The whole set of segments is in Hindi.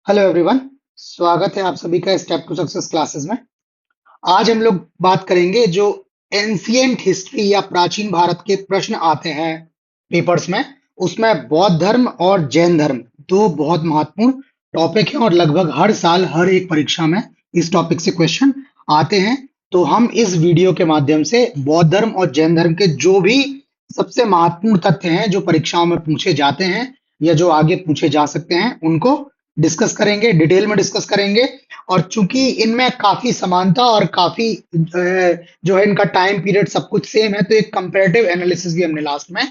Hello everyone. स्वागत है आप सभी का स्टेप टू सक्सेस क्लासेस में। आज हम लोग बात करेंगे जो एंशिएंट हिस्ट्री या प्राचीन भारत के प्रश्न आते हैं पेपर्स में, उसमें बौद्ध धर्म और जैन धर्म दो बहुत महत्वपूर्ण टॉपिक हैं और लगभग हर साल हर एक परीक्षा में इस टॉपिक से क्वेश्चन आते हैं। तो हम इस वीडियो के माध्यम से बौद्ध धर्म और जैन धर्म के जो भी सबसे महत्वपूर्ण तथ्य हैं जो परीक्षाओं में पूछे जाते हैं या जो आगे पूछे जा सकते हैं उनको डिस्कस करेंगे, डिटेल में डिस्कस करेंगे। और चूंकि इनमें काफी समानता और काफी जो है इनका टाइम पीरियड सब कुछ सेम है, तो एक कंपैरेटिव एनालिसिस भी हमने लास्ट में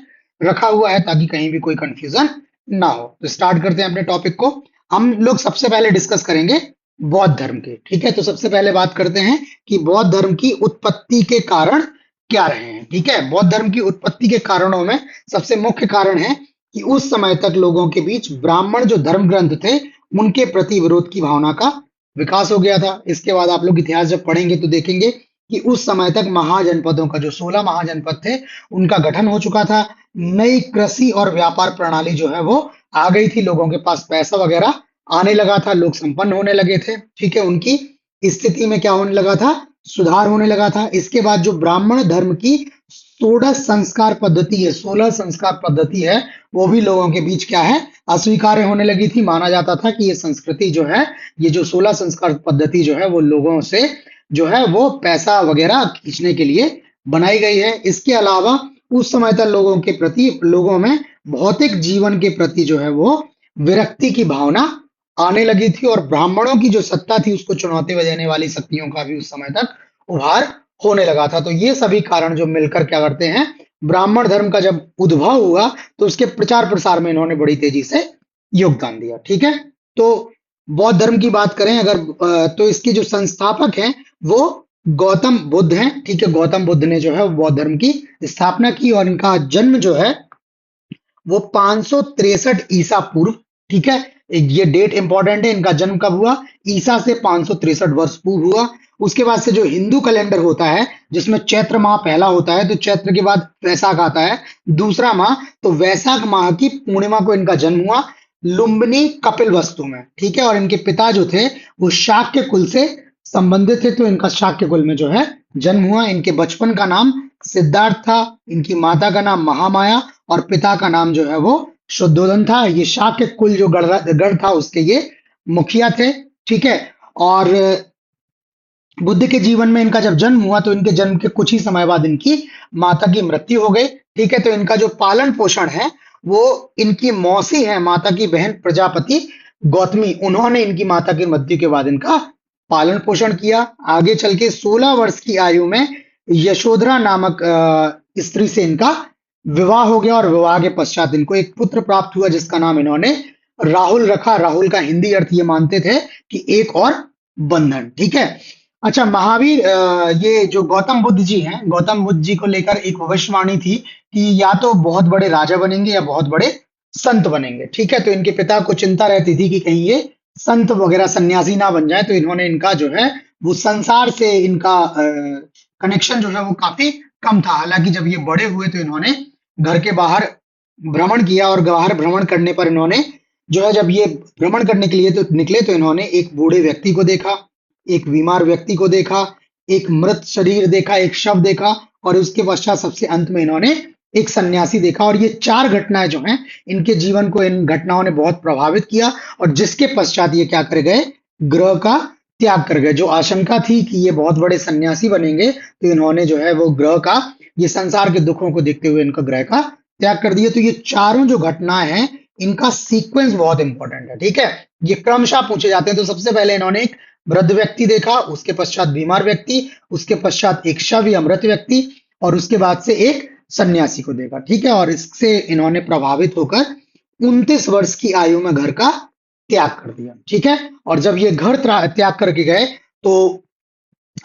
रखा हुआ है ताकि कहीं भी कोई कंफ्यूजन ना हो। तो स्टार्ट करते हैं अपने टॉपिक को। हम लोग सबसे पहले डिस्कस करेंगे बौद्ध धर्म के। ठीक है, तो सबसे पहले बात करते हैं कि बौद्ध धर्म की उत्पत्ति के कारण क्या रहे हैं। ठीक है, बौद्ध धर्म की उत्पत्ति के कारणों में सबसे मुख्य कारण है कि उस समय तक लोगों के बीच ब्राह्मण जो धर्म ग्रंथ थे उनके प्रति विरोध की भावना का विकास हो गया था। इसके बाद आप लोग इतिहास जब पढ़ेंगे तो देखेंगे कि उस समय तक महाजनपदों का जो 16 महाजनपद थे उनका गठन हो चुका था। नई कृषि और व्यापार प्रणाली जो है वो आ गई थी, लोगों के पास पैसा वगैरह आने लगा था, लोग संपन्न होने लगे थे। ठीक है, उनकी स्थिति में क्या होने लगा था, सुधार होने लगा था। इसके बाद जो ब्राह्मण धर्म की 16 संस्कार पद्धति है, 16 संस्कार पद्धति है, वो भी लोगों के बीच क्या है, अस्वीकार्य होने लगी थी। माना जाता था कि ये संस्कृति जो है, ये जो 16 संस्कार पद्धति जो है वो लोगों से जो है वो पैसा वगैरह खींचने के लिए बनाई गई है। इसके अलावा उस समय तक लोगों के प्रति, लोगों में भौतिक जीवन के प्रति जो है वो विरक्ति की भावना आने लगी थी और ब्राह्मणों की जो सत्ता थी उसको चुनौती देने वाली शक्तियों का भी उस समय तक उभार होने लगा था। तो ये सभी कारण जो मिलकर क्या करते हैं, ब्राह्मण धर्म का जब उद्भव हुआ तो उसके प्रचार प्रसार में इन्होंने बड़ी तेजी से योगदान दिया। ठीक है, तो बौद्ध धर्म की बात करें अगर तो इसके जो संस्थापक हैं वो गौतम बुद्ध हैं। ठीक है, गौतम बुद्ध ने जो है बौद्ध धर्म की स्थापना की और इनका जन्म जो है वो 563 ईसा पूर्व। ठीक है, ये डेट इंपॉर्टेंट है, इनका जन्म कब हुआ, ईसा से 563 वर्ष पूर्व हुआ। उसके बाद से जो हिंदू कैलेंडर होता है जिसमें चैत्र माह पहला होता है, तो चैत्र के बाद वैशाख आता है दूसरा माह, तो वैशाख माह की पूर्णिमा को इनका जन्म हुआ लुम्बिनी कपिल वस्तु में। ठीक है, और इनके पिता जो थे वो शाक्य कुल से संबंधित थे, तो इनका शाक्य कुल में जो है जन्म हुआ। इनके बचपन का नाम सिद्धार्थ था, इनकी माता का नाम महामाया और पिता का नाम जो है वो शुद्धोधन था। ये शाक्य कुल जो गढ़ था उसके ये मुखिया थे। ठीक है, और बुद्ध के जीवन में इनका जब जन्म हुआ तो इनके जन्म के कुछ ही समय बाद इनकी माता की मृत्यु हो गई। ठीक है, तो इनका जो पालन पोषण है वो इनकी मौसी है, माता की बहन प्रजापति गौतमी, उन्होंने इनकी माता की मृत्यु के बाद इनका पालन पोषण किया। आगे चल के 16 वर्ष की आयु में यशोधरा नामक स्त्री से इनका विवाह हो गया और विवाह के पश्चात इनको एक पुत्र प्राप्त हुआ जिसका नाम इन्होंने राहुल रखा। राहुल का हिंदी अर्थ ये मानते थे कि एक और बंधन। ठीक है, अच्छा, महावीर ये जो गौतम बुद्ध जी हैं, गौतम बुद्ध जी को लेकर एक भविष्यवाणी थी कि या तो बहुत बड़े राजा बनेंगे या बहुत बड़े संत बनेंगे। ठीक है, तो इनके पिता को चिंता रहती थी कि कहीं ये संत वगैरह सन्यासी ना बन जाए, तो इन्होंने इनका जो है वो संसार से इनका कनेक्शन जो है वो काफी कम था। हालांकि जब ये बड़े हुए तो इन्होंने घर के बाहर भ्रमण किया और बाहर भ्रमण करने पर इन्होंने जो है, जब ये भ्रमण करने के लिए तो निकले तो इन्होंने एक बूढ़े व्यक्ति को देखा, एक बीमार व्यक्ति को देखा, एक मृत शरीर देखा, एक शव देखा और उसके पश्चात सबसे अंत में इन्होंने एक सन्यासी देखा। और ये चार घटनाएं जो हैं इनके जीवन को, इन घटनाओं ने बहुत प्रभावित किया और जिसके पश्चात ये क्या कर गए, ग्रह का त्याग कर गए। जो आशंका थी कि ये बहुत बड़े सन्यासी बनेंगे तो इन्होंने जो है वो ग्रह का, ये संसार के दुखों को देखते हुए इनका ग्रह का त्याग कर दिया। तो ये चारों जो घटनाएं हैं इनका सीक्वेंस बहुत इंपॉर्टेंट है। ठीक है, ये क्रमशः पूछे जाते हैं। तो सबसे पहले इन्होंने एक वृद्ध व्यक्ति देखा, उसके पश्चात बीमार व्यक्ति, उसके पश्चात एक शव या मृत व्यक्ति और उसके बाद से एक सन्यासी को देखा। ठीक है, और इससे इन्होंने प्रभावित होकर 29 वर्ष की आयु में घर का त्याग कर दिया। ठीक है, और जब ये घर त्याग करके गए तो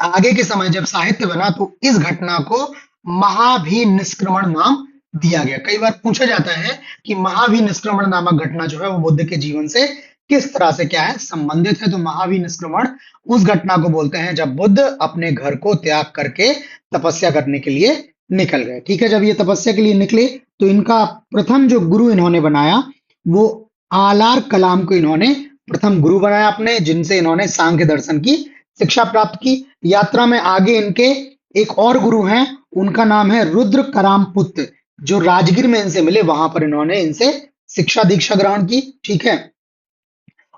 आगे के समय जब साहित्य बना तो इस घटना को महाभिनिष्क्रमण नाम दिया गया। कई बार पूछा जाता है कि महाभिनिष्क्रमण नामक घटना जो है वो बुद्ध के जीवन से किस तरह से क्या है, संबंधित है। तो महाभिनिष्क्रमण उस घटना को बोलते हैं जब बुद्ध अपने घर को त्याग करके तपस्या करने के लिए निकल गए। ठीक है, जब ये तपस्या के लिए निकले तो इनका प्रथम जो गुरु इन्होंने बनाया वो आलार कलाम को इन्होंने प्रथम गुरु बनाया अपने, जिनसे इन्होंने सांख्य दर्शन की शिक्षा प्राप्त की। यात्रा में आगे इनके एक और गुरु हैं, उनका नाम है रुद्र करामपुत्र, जो राजगीर में इनसे मिले, वहां पर इन्होंने इनसे शिक्षा दीक्षा ग्रहण की। ठीक है।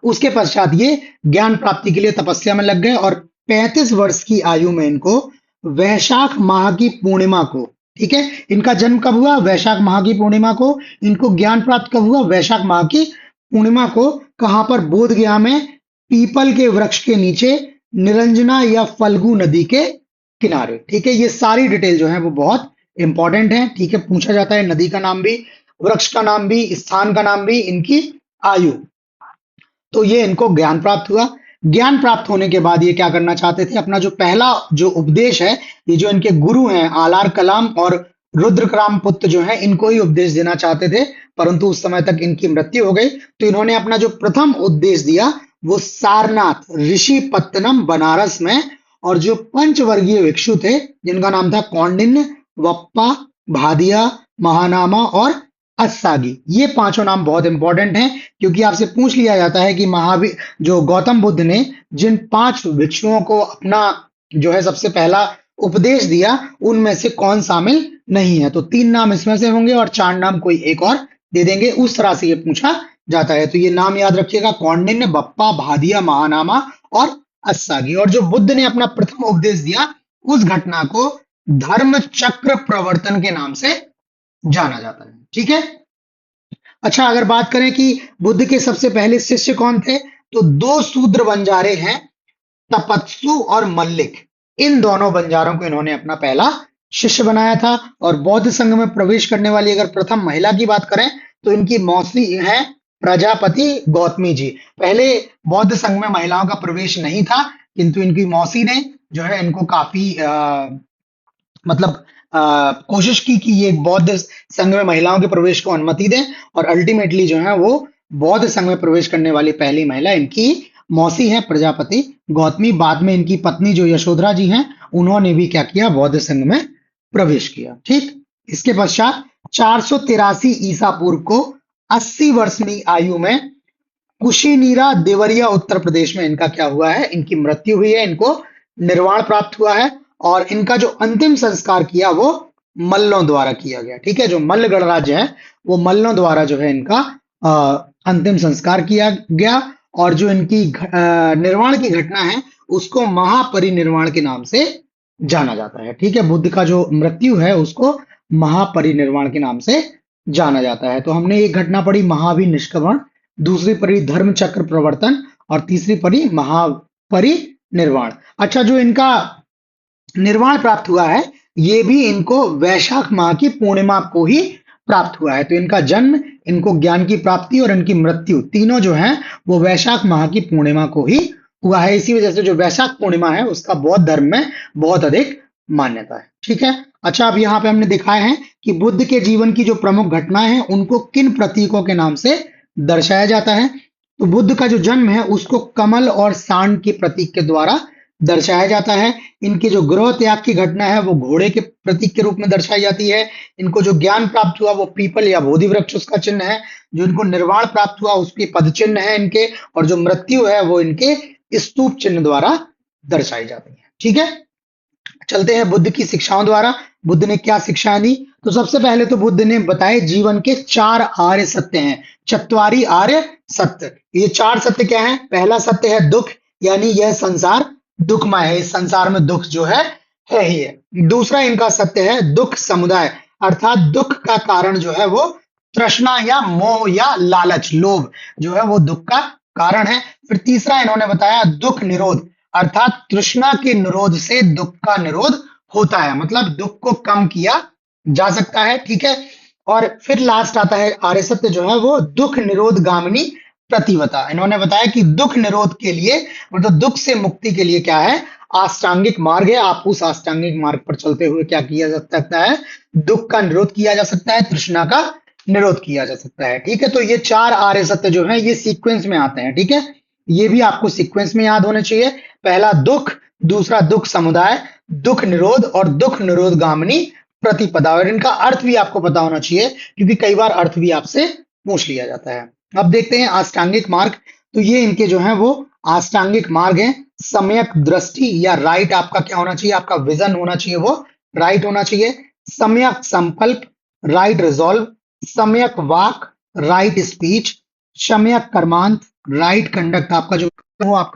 उसके पश्चात ये ज्ञान प्राप्ति के लिए तपस्या में लग गए और 35 वर्ष की आयु में इनको वैशाख माह की पूर्णिमा को, ठीक है, इनका जन्म कब हुआ? वैशाख माह की पूर्णिमा को। इनको ज्ञान प्राप्त कब हुआ? वैशाख माह की पूर्णिमा को। कहां पर? बोध गया में, पीपल के वृक्ष के नीचे, निरंजना या फल्गु नदी के किनारे। ठीक है, ये सारी डिटेल जो है वो बहुत इंपॉर्टेंट है। ठीक है, पूछा जाता है नदी का नाम भी, वृक्ष का नाम भी, स्थान का नाम भी, इनकी आयु। तो ये इनको ज्ञान प्राप्त हुआ। ज्ञान प्राप्त होने के बाद ये क्या करना चाहते थे? अपना जो पहला जो उपदेश है, ये जो इनके गुरु हैं आलार कलाम और रुद्रक्राम पुत्र जो है, इनको ही उपदेश देना चाहते थे, परंतु उस समय तक इनकी मृत्यु हो गई। तो इन्होंने अपना जो प्रथम उपदेश दिया वो सारनाथ ऋषि पत्तनम बनारस में, और जो पंचवर्गीय भिक्षु थे जिनका नाम था कौंडिन्य, वप्पा, भादिया, महानामा और अस्सागी, ये पांचों नाम बहुत इंपॉर्टेंट हैं, क्योंकि आपसे पूछ लिया जाता है कि महावीर जो गौतम बुद्ध ने जिन 5 भिक्षुओं को अपना जो है सबसे पहला उपदेश दिया, उनमें से कौन शामिल नहीं है। तो 3 नाम इसमें से होंगे और 4 नाम कोई एक और दे देंगे, उस तरह से ये पूछा जाता है। तो ये नाम याद रखिएगा, कौंडिन्य, बप्पा, भादिया, महानामा और अस्सागी। और जो बुद्ध ने अपना प्रथम उपदेश दिया, उस घटना को धर्म चक्र प्रवर्तन के नाम से जाना जाता है। ठीक है। अच्छा, अगर बात करें कि बुद्ध के सबसे पहले शिष्य कौन थे, तो 2 शूद्र बंजारे हैं, तपस्सु और मल्लिक। इन दोनों बंजारों को इन्होंने अपना पहला शिष्य बनाया था। और बौद्ध संघ में प्रवेश करने वाली अगर प्रथम महिला की बात करें, तो इनकी मौसी है प्रजापति गौतमी जी। पहले बौद्ध संघ में महिलाओं का प्रवेश नहीं था, किंतु इनकी मौसी ने जो है इनको काफी मतलब कोशिश की कि ये बौद्ध संघ में महिलाओं के प्रवेश को अनुमति दें, और अल्टीमेटली जो है वो बौद्ध संघ में प्रवेश करने वाली पहली महिला इनकी मौसी है प्रजापति गौतमी। बाद में इनकी पत्नी जो यशोधरा जी हैं, उन्होंने भी क्या किया? बौद्ध संघ में प्रवेश किया। ठीक। इसके पश्चात 483 ईसा पूर्व को 80 वर्ष की आयु में कुशीनीरा देवरिया उत्तर प्रदेश में इनका क्या हुआ है? इनकी मृत्यु हुई है, इनको निर्वाण प्राप्त हुआ है। और इनका जो अंतिम संस्कार किया वो मल्लों द्वारा किया गया। ठीक है, जो मल्ल गणराज्य है वो मल्लों द्वारा जो है इनका अंतिम संस्कार किया गया। और जो इनकी निर्वाण की घटना है उसको महापरिनिर्वाण के नाम से जाना जाता है। ठीक है, बुद्ध का जो मृत्यु है उसको महापरिनिर्वाण के नाम से जाना जाता है। तो हमने एक घटना पढ़ी महावीर निष्क्रमण, दूसरी पढ़ी धर्म चक्र प्रवर्तन, और तीसरी पढ़ी महापरिनिर्वाण। अच्छा, जो इनका निर्वाण प्राप्त हुआ है, ये भी इनको वैशाख माह की पूर्णिमा को ही प्राप्त हुआ है। तो इनका जन्म, इनको ज्ञान की प्राप्ति और इनकी मृत्यु तीनों जो है वो वैशाख माह की पूर्णिमा को ही हुआ है। इसी वजह से जो वैशाख पूर्णिमा है उसका बौद्ध धर्म में बहुत अधिक मान्यता है। ठीक है। अच्छा, अब यहाँ पे हमने दिखाया है कि बुद्ध के जीवन की जो प्रमुख घटनाएं हैं उनको किन प्रतीकों के नाम से दर्शाया जाता है। तो बुद्ध का जो जन्म है उसको कमल और सांड के प्रतीक के द्वारा दर्शाया जाता है। इनके जो गृह त्याग की घटना है वो घोड़े के प्रतीक के रूप में दर्शाई जाती है। इनको जो ज्ञान प्राप्त हुआ वो पीपल या बोधि वृक्ष उसका चिन्ह है। जो इनको निर्वाण प्राप्त हुआ उसके पद चिन्ह है इनके, और जो मृत्यु है वो इनके स्तूप चिन्ह द्वारा दर्शाई जाती है। ठीक है, चलते हैं बुद्ध की शिक्षाओं द्वारा बुद्ध ने क्या शिक्षाएं दी। तो सबसे पहले तो बुद्ध ने बताए जीवन के 4 आर्य सत्य हैं, चत्वारी आर्य सत्य। ये 4 सत्य क्या है? पहला सत्य है दुख, यानी यह संसार दुखमय है, इस संसार में दुख जो है ही है। दूसरा इनका सत्य है दुख समुदाय, अर्थात दुख का कारण जो है वो तृष्णा या मोह या लालच, लोभ जो है वो दुख का कारण है। फिर तीसरा इन्होंने बताया दुख निरोध, अर्थात तृष्णा के निरोध से दुख का निरोध होता है, मतलब दुख को कम किया जा सकता है। ठीक है। और फिर लास्ट आता है आर्य सत्य जो है वो दुख निरोध गामिनी प्रतिवता। इन्होंने बताया कि दुख निरोध के लिए, मतलब दुख से मुक्ति के लिए क्या है? अष्टांगिक मार्ग है। आप उस अष्टांगिक मार्ग पर चलते हुए क्या किया जा सकता है? दुख का निरोध किया जा सकता है, तृष्णा का निरोध किया जा सकता है। ठीक है, तो ये 4 आर्य सत्य जो है ये सीक्वेंस में आते हैं। ठीक है, ये भी आपको सीक्वेंस में याद होने चाहिए। पहला दुख, दूसरा दुख समुदाय, दुख निरोध और दुख निरोध गामिनी प्रतिपदा। और इनका अर्थ भी आपको पता होना चाहिए, क्योंकि कई बार अर्थ भी आपसे पूछ लिया जाता है। अब देखते हैं अष्टांगिक मार्ग। तो ये इनके जो है वो अष्टांगिक मार्ग है। सम्यक दृष्टि या राइट आपका क्या होना चाहिए, आपका विजन होना चाहिए वो राइट होना चाहिए। सम्यक संकल्प, राइट रिजॉल्व। सम्यक वाक, राइट स्पीच। सम्यक कर्मांत, राइट कंडक्ट। आपका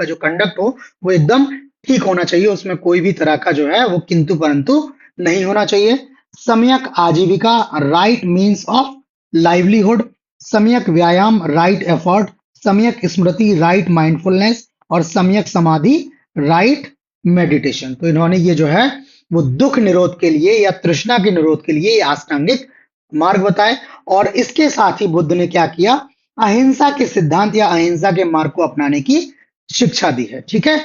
जो कंडक्ट हो वो एकदम ठीक होना चाहिए, उसमें कोई भी तरह का जो है वो किंतु परंतु नहीं होना चाहिए। सम्यक आजीविका, राइट मीन्स ऑफ लाइवलीहुड। सम्यक व्यायाम, राइट एफर्ट। सम्यक स्मृति, राइट माइंडफुलनेस। और सम्यक समाधि, राइट मेडिटेशन। तो इन्होंने ये जो है वो दुख निरोध के लिए या तृष्णा के निरोध के लिए ये अष्टांगिक मार्ग बताए। और इसके साथ ही बुद्ध ने क्या किया, अहिंसा के सिद्धांत या अहिंसा के मार्ग को अपनाने की शिक्षा दी है। ठीक है,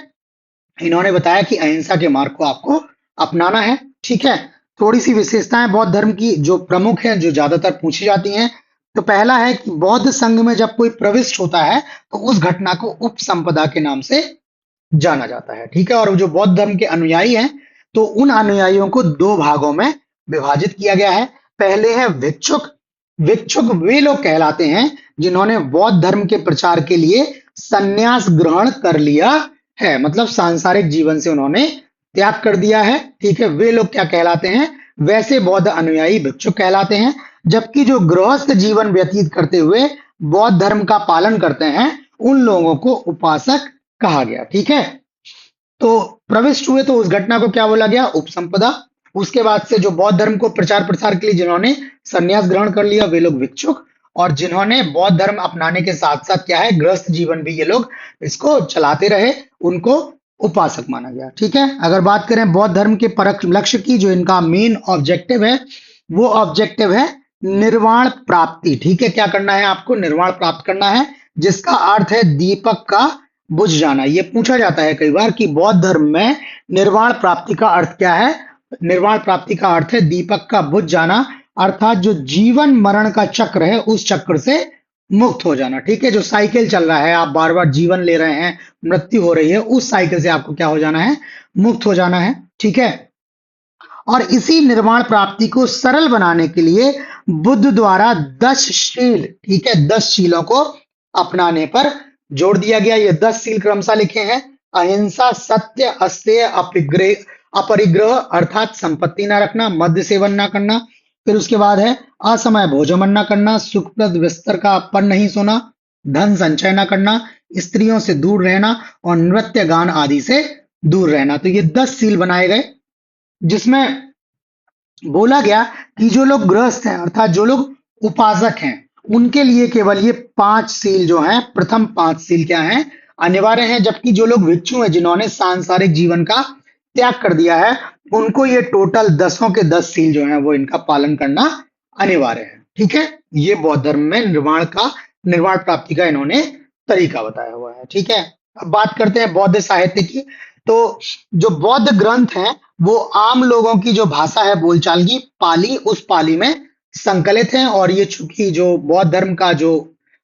इन्होंने बताया कि अहिंसा के मार्ग को आपको अपनाना है। ठीक है, थोड़ी सी विशेषताएं बौद्ध धर्म की जो प्रमुख हैं, जो ज्यादातर पूछी जाती हैं। तो पहला है कि बौद्ध संघ में जब कोई प्रविष्ट होता है तो उस घटना को उपसंपदा के नाम से जाना जाता है। ठीक है, और जो बौद्ध धर्म के अनुयायी हैं तो उन अनुयायियों को दो भागों में विभाजित किया गया है। पहले है भिक्षुक। भिक्षुक वे लोग कहलाते हैं जिन्होंने बौद्ध धर्म के प्रचार के लिए संन्यास ग्रहण कर लिया है, मतलब सांसारिक जीवन से उन्होंने त्याग कर दिया है। ठीक है, वे लोग क्या कहलाते हैं, वैसे बौद्ध अनुयायी भिक्षुक कहलाते हैं। जबकि जो गृहस्थ जीवन व्यतीत करते हुए बौद्ध धर्म का पालन करते हैं उन लोगों को उपासक कहा गया। ठीक है, तो प्रविष्ट हुए तो उस घटना को क्या बोला गया, उपसंपदा। उसके बाद से जो बौद्ध धर्म को प्रचार प्रसार के लिए जिन्होंने संन्यास ग्रहण कर लिया वे लोग भिक्षुक, और जिन्होंने बौद्ध धर्म अपनाने के साथ साथ क्या है गृहस्थ जीवन भी ये लोग इसको चलाते रहे, उनको उपासक माना गया। ठीक है, अगर बात करें बौद्ध धर्म के परक लक्ष्य की, जो इनका मेन ऑब्जेक्टिव है वो ऑब्जेक्टिव है निर्वाण प्राप्ति। ठीक है, क्या करना है आपको, निर्वाण प्राप्त करना है, जिसका अर्थ है दीपक का बुझ जाना। ये पूछा जाता है कई बार कि बौद्ध धर्म में निर्वाण प्राप्ति का अर्थ क्या है। निर्वाण प्राप्ति का अर्थ है दीपक का बुझ जाना, अर्थात जो जीवन मरण का चक्र है उस चक्र से मुक्त हो जाना। ठीक है, जो साइकिल चल रहा है, आप बार बार जीवन ले रहे हैं, मृत्यु हो रही है, उस साइकिल से आपको क्या हो जाना है, मुक्त हो जाना है। ठीक है, और इसी निर्वाण प्राप्ति को सरल बनाने के लिए बुद्ध द्वारा 10 शील, ठीक है, 10 शीलों को अपनाने पर जोड़ दिया गया। ये 10 शील क्रमशः लिखे हैं, अहिंसा, सत्य, अस्तेय, अपरिग्रह अर्थात संपत्ति ना रखना, मद्य सेवन ना करना। फिर उसके बाद है असमय भोजन ना करना, सुखप्रद बिस्तर का पर नहीं सोना, धन संचय ना करना, स्त्रियों से दूर रहना और नृत्य गान आदि से दूर रहना। तो ये 10 सील बनाए गए, जिसमें बोला गया कि जो लोग गृहस्थ हैं अर्थात जो लोग उपासक हैं उनके लिए केवल ये 5 सील जो हैं, प्रथम 5 सील क्या हैं, अनिवार्य हैं। जबकि जो लोग भिक्षु हैं जिन्होंने सांसारिक जीवन का त्याग कर दिया है उनको ये टोटल 10 के 10 सील जो हैं वो इनका पालन करना अनिवार्य है। ठीक है, ये बौद्ध धर्म में निर्वाण प्राप्ति का इन्होंने तरीका बताया हुआ है। ठीक है, अब बात करते हैं बौद्ध साहित्य की। तो जो बौद्ध ग्रंथ हैं वो आम लोगों की जो भाषा है बोलचाल की पाली, उस पाली में संकलित हैं। और ये चूंकि जो बौद्ध धर्म का जो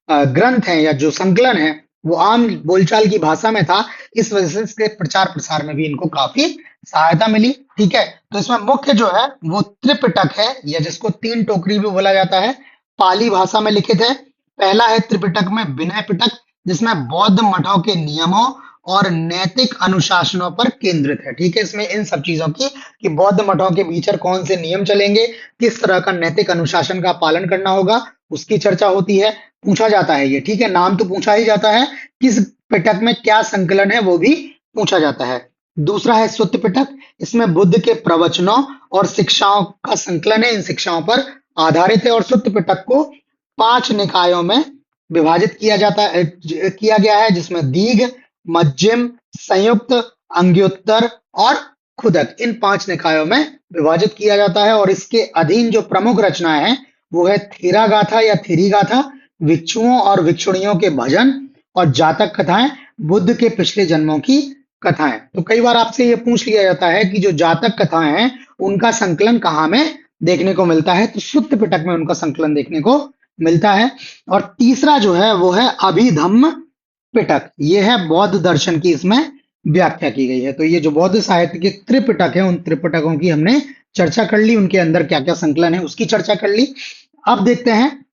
ग्रंथ है या जो संकलन है वो आम बोलचाल की भाषा में था, इस वजह से इसके प्रचार प्रसार में भी इनको काफी सहायता मिली। ठीक है, तो इसमें मुख्य जो है वो त्रिपिटक है, या जिसको 3 टोकरी भी बोला जाता है, पाली भाषा में लिखित है। पहला है त्रिपिटक में विनय पिटक, जिसमें बौद्ध मठों के नियमों और नैतिक अनुशासनों पर केंद्रित है। ठीक है, इसमें इन सब चीजों की कि बौद्ध मठों के भीतर कौन से नियम चलेंगे, किस तरह का नैतिक अनुशासन का पालन करना होगा, उसकी चर्चा होती है। पूछा जाता है ये, ठीक है, नाम तो पूछा ही जाता है, किस पिटक में क्या संकलन है वो भी पूछा जाता है। दूसरा है सुत्त पिटक, इसमें बुद्ध के प्रवचनों और शिक्षाओं का संकलन है, इन शिक्षाओं पर आधारित है। और सुत्त पिटक को 5 निकायों में विभाजित किया गया है, जिसमें दीघ, मध्यम, संयुक्त, अंग्योत्तर और खुदक, इन 5 निकायों में विभाजित किया जाता है। और इसके अधीन जो प्रमुख रचनाएं हैं वो है थेरा गाथा या थेरी गाथा, भिक्षुओं और भिक्षुणियों के भजन और जातक कथाएं, बुद्ध के पिछले जन्मों की कथाएं। तो कई बार आपसे ये पूछ लिया जाता है कि जो जातक कथाएं हैं उनका संकलन कहाँ में देखने को मिलता है, तो सुत्त पिटक में उनका संकलन देखने को मिलता है। और तीसरा जो है वो है अभिधम्म पिटक, ये है बौद्ध दर्शन की इसमें व्याख्या की गई है। तो ये जो बौद्ध साहित्य के त्रिपिटक है उन त्रिपिटकों की हमने चर्चा कर ली, उनके अंदर क्या क्या संकलन है उसकी चर्चा कर ली। अब देखते हैं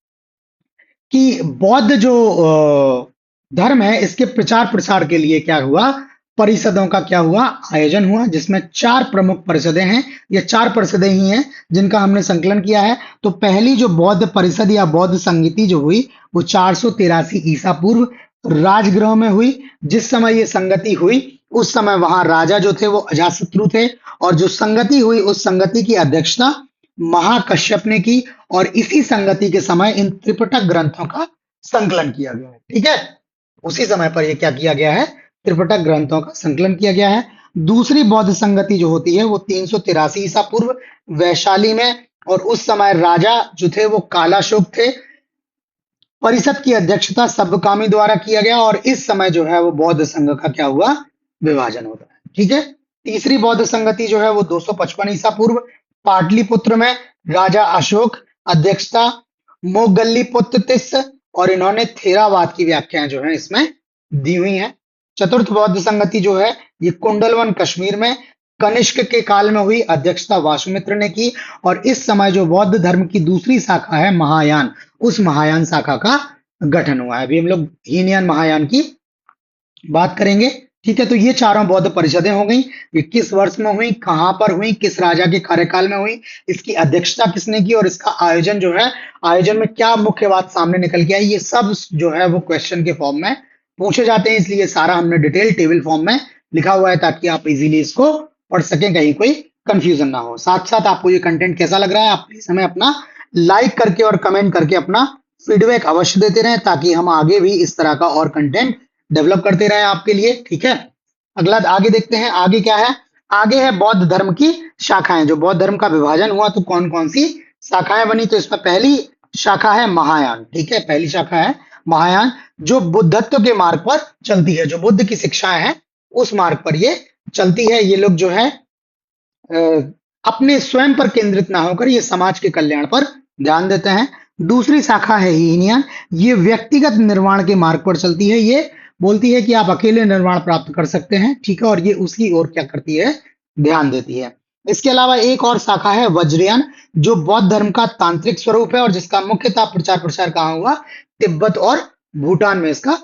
कि बौद्ध जो धर्म है, इसके प्रचार प्रसार के लिए क्या हुआ, परिषदों का क्या हुआ, आयोजन हुआ, जिसमें 4 प्रमुख परिषदें हैं। ये 4 परिषदें ही हैं जिनका हमने संकलन किया है। तो पहली जो बौद्ध परिषद या बौद्ध संगति जो हुई, वो 483 ईसा पूर्व राजगृह में हुई। जिस समय ये संगति हुई, उस समय वहां राजा जो थे वो अजातशत्रु थे, और जो संगति हुई, उस संगति की अध्यक्षता महाकश्यप ने की। और इसी संगति के समय इन त्रिपिटक ग्रंथों का संकलन किया गया है। ठीक है, उसी समय पर ये क्या किया गया है, त्रिपिटक ग्रंथों का संकलन किया गया है। दूसरी बौद्ध संगति जो होती है वो 383 ईसा पूर्व वैशाली में, और उस समय राजा जो थे वो कालाशोक थे। परिषद की अध्यक्षता सब्बकामी द्वारा किया गया, और इस समय जो है वो बौद्ध संघ का क्या हुआ, विभाजन होता है। ठीक है, तीसरी बौद्ध संगति जो है वो 255 ईसा पूर्व पाटलिपुत्र में, राजा अशोक अध्यक्षता, मोगल्लीपुत्तिस, और इन्होंने थेरावाद की व्याख्याएं जो है इसमें दी हुई हैं। चतुर्थ बौद्ध संगति जो है ये कुंडलवन कश्मीर में कनिष्क के काल में हुई, अध्यक्षता वासुमित्र ने की। और इस समय जो बौद्ध धर्म की दूसरी शाखा है महायान, उस महायान शाखा का गठन हुआ है। अभी हम लोग हीनयान महायान की बात करेंगे। ठीक है, तो ये चारों बौद्ध परिषदें हो गई। ये किस वर्ष में हुई, कहां पर हुई, किस राजा के कार्यकाल में हुई, इसकी अध्यक्षता किसने की, और इसका आयोजन जो है, आयोजन में क्या मुख्य बात सामने निकल के आई, ये सब जो है वो क्वेश्चन के फॉर्म में पूछे जाते हैं। इसलिए सारा हमने डिटेल टेबल फॉर्म में लिखा हुआ है, ताकि आप इजीली इसको पढ़ सकें, कहीं कोई कंफ्यूजन ना हो। साथ साथ आपको ये कंटेंट कैसा लग रहा है, आप प्लीज हमें अपना लाइक करके और कमेंट करके अपना फीडबैक अवश्य देते रहें, ताकि हम आगे भी इस तरह का और कंटेंट डेवलप करते रहें आपके लिए। ठीक है, अगला आगे देखते हैं। आगे क्या है, आगे है बौद्ध धर्म की शाखाएं। जो बौद्ध धर्म का विभाजन हुआ तो कौन कौन सी शाखाएं बनी, तो इसमें पहली शाखा है महायान। ठीक है, पहली शाखा है महायान, जो बुद्धत्व के मार्ग पर चलती है। जो बुद्ध की शिक्षाएं हैं उस मार्ग पर ये चलती है। ये लोग जो है अपने स्वयं पर केंद्रित ना होकर ये समाज के कल्याण पर ध्यान देते हैं। दूसरी शाखा है हीनयान, ये व्यक्तिगत निर्वाण के मार्ग पर चलती है। ये बोलती है कि आप अकेले निर्वाण प्राप्त कर सकते हैं। ठीक है, और ये उसकी ओर क्या करती है, ध्यान देती है। इसके अलावा एक और शाखा है वज्रयान, जो बौद्ध धर्म का तांत्रिक स्वरूप है, और जिसका मुख्यतः प्रचार प्रसार कहाँ हुआ, तिब्बत और भूटान में इसका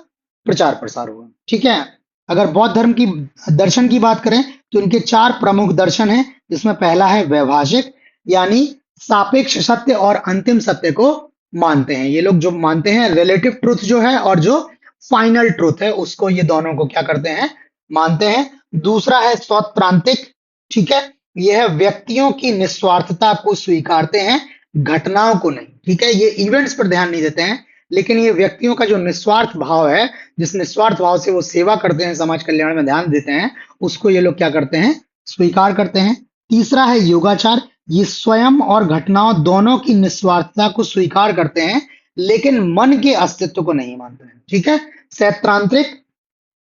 प्रचार प्रसार हुआ। ठीक है, अगर बौद्ध धर्म की दर्शन की बात करें तो इनके 4 प्रमुख दर्शन हैं, जिसमें पहला है वैभाषिक, यानी सापेक्ष सत्य और अंतिम सत्य को मानते हैं। ये लोग जो मानते हैं रिलेटिव ट्रुथ जो है, और जो फाइनल ट्रुथ है, उसको ये दोनों को क्या करते हैं, मानते हैं। दूसरा है सौत्रांतिक। ठीक है, यह है व्यक्तियों की निस्वार्थता को स्वीकारते हैं, घटनाओं को नहीं। ठीक है, ये इवेंट्स पर ध्यान नहीं देते हैं, लेकिन ये व्यक्तियों का जो निस्वार्थ भाव है, जिस निस्वार्थ भाव से वो सेवा करते हैं, समाज कल्याण में ध्यान देते हैं, उसको ये लोग क्या करते हैं, स्वीकार करते हैं। तीसरा है योगाचार, ये स्वयं और घटनाओं दोनों की निस्वार्थता को स्वीकार करते हैं, लेकिन मन के अस्तित्व को नहीं मानते हैं। ठीक है, सैद्धांतिक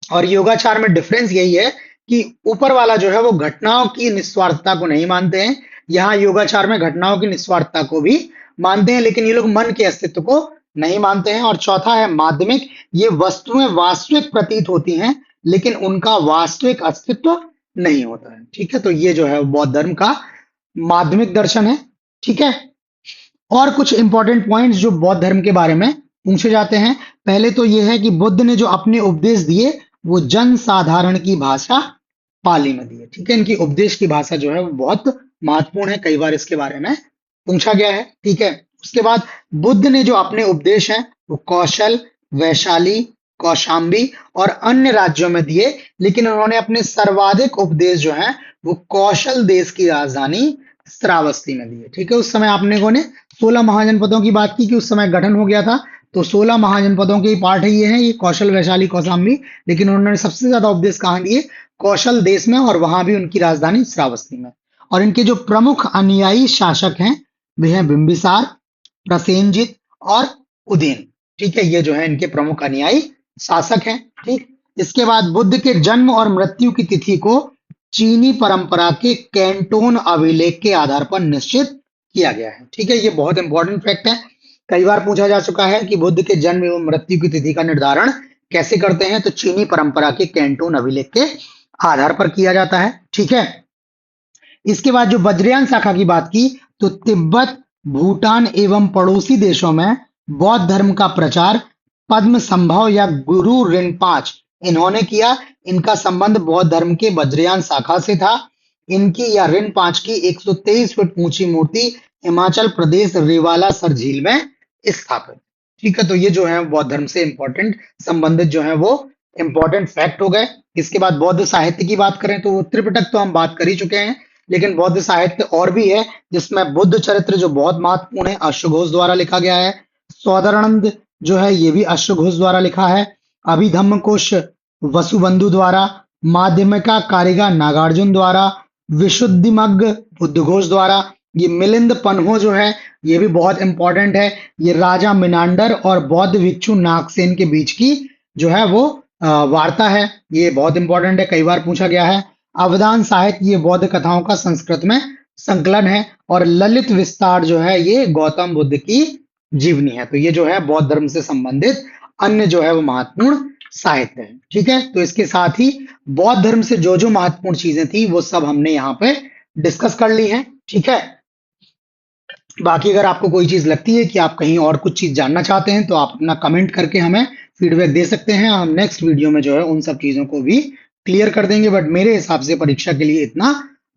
और योगाचार में डिफरेंस यही है कि ऊपर वाला जो है वो घटनाओं की निस्वार्थता को नहीं मानते हैं, यहाँ योगाचार में घटनाओं की निस्वार्थता को भी मानते हैं, लेकिन ये लोग मन के अस्तित्व को नहीं मानते हैं। और चौथा है माध्यमिक, ये वस्तुएं वास्तविक प्रतीत होती हैं, लेकिन उनका वास्तविक अस्तित्व नहीं होता है। ठीक है, तो ये जो है बौद्ध धर्म का माध्यमिक दर्शन है। ठीक है, और कुछ इंपॉर्टेंट पॉइंट्स जो बौद्ध धर्म के बारे में पूछे जाते हैं। पहले तो यह है कि बुद्ध ने जो अपने उपदेश दिए वो जन साधारण की भाषा पाली में दिए। ठीक है, इनकी उपदेश की भाषा जो है वो बहुत महत्वपूर्ण है, कई बार इसके बारे में पूछा गया है। ठीक है, उसके बाद बुद्ध ने जो अपने उपदेश हैं वो कौशल, वैशाली, कौशाम्बी और अन्य राज्यों में दिए, लेकिन उन्होंने अपने सर्वाधिक उपदेश जो है वो कौशल देश की राजधानी श्रावस्ती में दिए। ठीक है, उस समय आपने को ने 16 महाजनपदों की बात की कि उस समय गठन हो गया था, तो 16 महाजनपदों के पार्ट है ये कौशल, वैशाली, कौशाम्बी, लेकिन उन्होंने सबसे ज्यादा उपदेश कहाँ दिए, कौशल देश में, और वहां भी उनकी राजधानी श्रावस्ती में। और इनके जो प्रमुख अनुयायी शासक हैं वे हैं बिंबिसार, प्रसेनजित और उदयन। ठीक है, ये जो है इनके प्रमुख अनुयायी शासक हैं। ठीक, इसके बाद बुद्ध के जन्म और मृत्यु की तिथि को चीनी परंपरा के कैंटोन अभिलेख के आधार पर निश्चित किया गया है। ठीक है, ये बहुत इंपॉर्टेंट फैक्ट है, कई बार पूछा जा चुका है कि बुद्ध के जन्म एवं मृत्यु की तिथि का निर्धारण कैसे करते हैं, तो चीनी परंपरा के कैंटोन अभिलेख के आधार पर किया जाता है। ठीक है, इसके बाद जो वज्रयान शाखा की बात की तो तिब्बत, भूटान एवं पड़ोसी देशों में बौद्ध धर्म का प्रचार पद्म संभव या गुरु ऋणपांच इन्होंने किया। इनका संबंध बौद्ध धर्म के वज्रयान शाखा से था। इनकी या ऋणपांच की 123 फुट ऊंची मूर्ति हिमाचल प्रदेश रेवालासर झील में स्थापित। ठीक है, तो ये जो है बौद्ध धर्म से इंपॉर्टेंट संबंधित जो है वो इंपॉर्टेंट फैक्ट हो गए। इसके बाद बौद्ध साहित्य की बात करें तो वो त्रिपिटक तो हम बात कर ही चुके हैं, लेकिन बौद्ध साहित्य और भी है जिसमें बुद्ध चरित्र जो बहुत महत्वपूर्ण है अश्वघोष द्वारा लिखा गया है। सौंदरानंद जो है ये भी अश्वघोष द्वारा लिखा है। अभिधम्म कोश वसुबंधु द्वारा, माध्यमिका कारिका नागार्जुन द्वारा, विशुद्धिमग्ग बुद्धघोष द्वारा। ये मिलिंद पन्हो जो है ये भी बहुत इंपॉर्टेंट है। ये राजा मिनांडर और बौद्ध भिक्षु नागसेन के बीच की जो है वो वार्ता है। ये बहुत इंपॉर्टेंट है, कई बार पूछा गया है। अवदान साहित्य ये बौद्ध कथाओं का संस्कृत में संकलन है। और ललित विस्तार जो है ये गौतम बुद्ध की जीवनी है। तो ये जो है बौद्ध धर्म से संबंधित अन्य जो है वो महत्वपूर्ण साहित्य है। ठीक है, तो इसके साथ ही बौद्ध धर्म से जो जो महत्वपूर्ण चीजें थी वो सब हमने यहाँ पे डिस्कस कर ली है। ठीक है, बाकी अगर आपको कोई चीज लगती है कि आप कहीं और कुछ चीज जानना चाहते हैं तो आप अपना कमेंट करके हमें फीडबैक दे सकते हैं। हम नेक्स्ट वीडियो में जो है उन सब चीजों को भी क्लियर कर देंगे, बट मेरे हिसाब से परीक्षा के लिए इतना